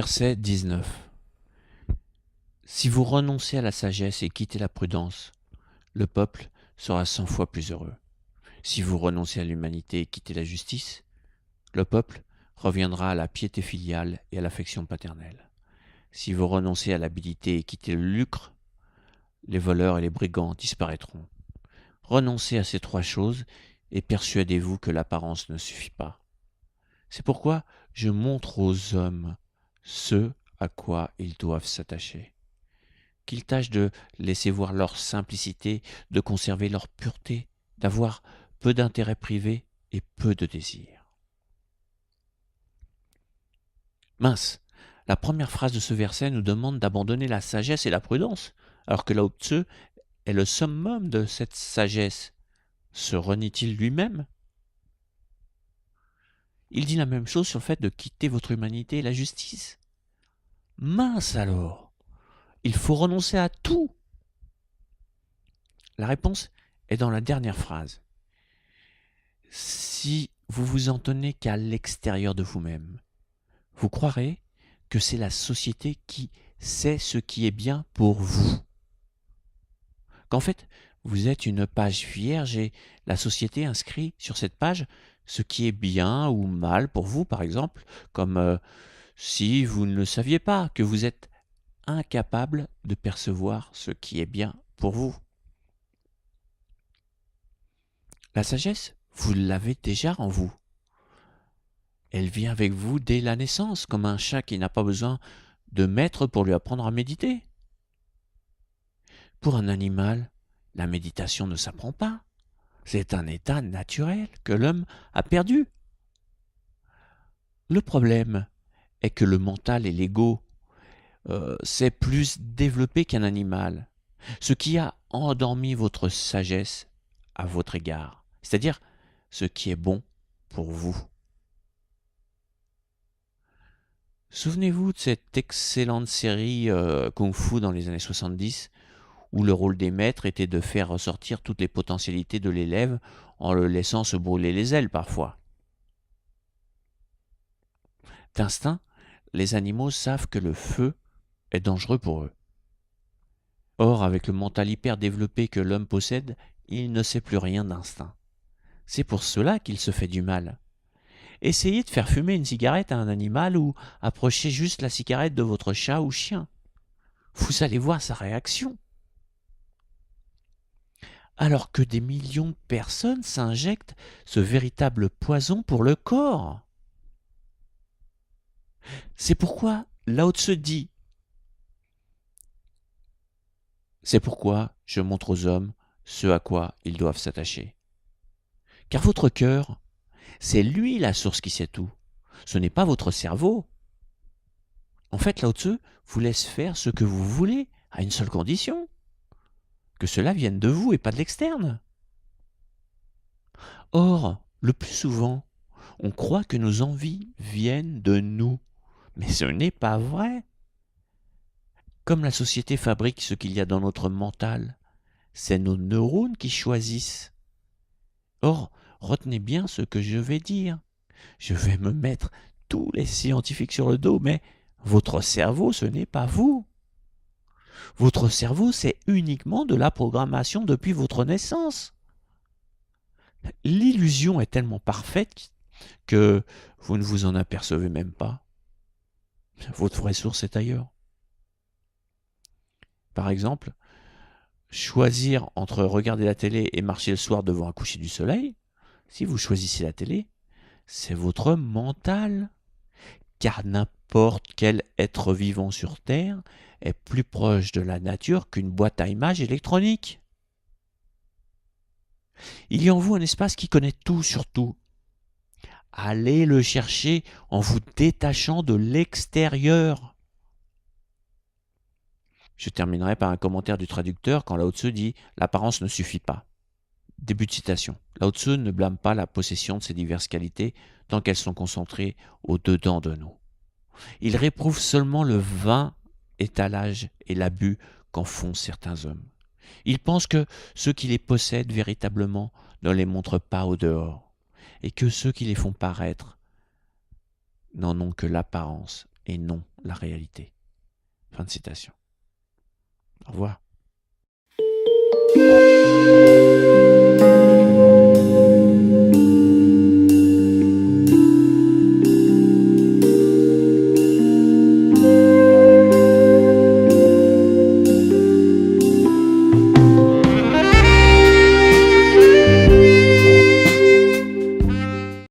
Verset 19. Si vous renoncez à la sagesse et quittez la prudence, le peuple sera 100 fois plus heureux. Si vous renoncez à l'humanité et quittez la justice, le peuple reviendra à la piété filiale et à l'affection paternelle. Si vous renoncez à l'habileté et quittez le lucre, les voleurs et les brigands disparaîtront. Renoncez à ces trois choses et persuadez-vous que l'apparence ne suffit pas. C'est pourquoi je montre aux hommes ce à quoi ils doivent s'attacher. Qu'ils tâchent de laisser voir leur simplicité, de conserver leur pureté, d'avoir peu d'intérêts privés et peu de désirs. Mince, la première phrase de ce verset nous demande d'abandonner la sagesse et la prudence, alors que Lao Tzu est le summum de cette sagesse. Se renie-t-il lui-même? Il dit la même chose sur le fait de quitter votre humanité et la justice. Mince alors, il faut renoncer à tout. La réponse est dans la dernière phrase. Si vous vous en tenez qu'à l'extérieur de vous-même, vous croirez que c'est la société qui sait ce qui est bien pour vous. Qu'en fait, vous êtes une page vierge et la société inscrit sur cette page ce qui est bien ou mal pour vous, par exemple, comme si vous ne le saviez pas, que vous êtes incapable de percevoir ce qui est bien pour vous. La sagesse, vous l'avez déjà en vous. Elle vient avec vous dès la naissance, comme un chat qui n'a pas besoin de maître pour lui apprendre à méditer. Pour un animal, la méditation ne s'apprend pas. C'est un état naturel que l'homme a perdu. Le problème est que le mental et l'ego, c'est plus développé qu'un animal, ce qui a endormi votre sagesse à votre égard, c'est-à-dire ce qui est bon pour vous. Souvenez-vous de cette excellente série Kung Fu dans les années 70, où le rôle des maîtres était de faire ressortir toutes les potentialités de l'élève en le laissant se brûler les ailes parfois. D'instinct, les animaux savent que le feu est dangereux pour eux. Or, avec le mental hyper développé que l'homme possède, il ne sait plus rien d'instinct. C'est pour cela qu'il se fait du mal. Essayez de faire fumer une cigarette à un animal ou approchez juste la cigarette de votre chat ou chien. Vous allez voir sa réaction. Alors que des millions de personnes s'injectent ce véritable poison pour le corps. C'est pourquoi Lao Tzu dit « C'est pourquoi je montre aux hommes ce à quoi ils doivent s'attacher. » Car votre cœur, c'est lui la source qui sait tout. Ce n'est pas votre cerveau. En fait, Lao Tzu vous laisse faire ce que vous voulez à une seule condition. Que cela vienne de vous et pas de l'externe. Or, le plus souvent, on croit que nos envies viennent de nous. Mais ce n'est pas vrai. Comme la société fabrique ce qu'il y a dans notre mental, c'est nos neurones qui choisissent. Or, retenez bien ce que je vais dire. Je vais me mettre tous les scientifiques sur le dos, mais votre cerveau, ce n'est pas vous. Votre cerveau, c'est uniquement de la programmation depuis votre naissance. L'illusion est tellement parfaite que vous ne vous en apercevez même pas. Votre vraie source est ailleurs. Par exemple, choisir entre regarder la télé et marcher le soir devant un coucher du soleil, si vous choisissez la télé, c'est votre mental. Car n'importe quel être vivant sur Terre est plus proche de la nature qu'une boîte à images électronique. Il y a en vous un espace qui connaît tout sur tout. Allez le chercher en vous détachant de l'extérieur. Je terminerai par un commentaire du traducteur quand Lao Tzu dit « L'apparence ne suffit pas ». Début de citation. Lao Tzu ne blâme pas la possession de ces diverses qualités tant qu'elles sont concentrées au-dedans de nous. Il réprouve seulement le vain étalage et l'abus qu'en font certains hommes. Il pense que ceux qui les possèdent véritablement ne les montrent pas au dehors, et que ceux qui les font paraître n'en ont que l'apparence et non la réalité. Fin de citation. Au revoir.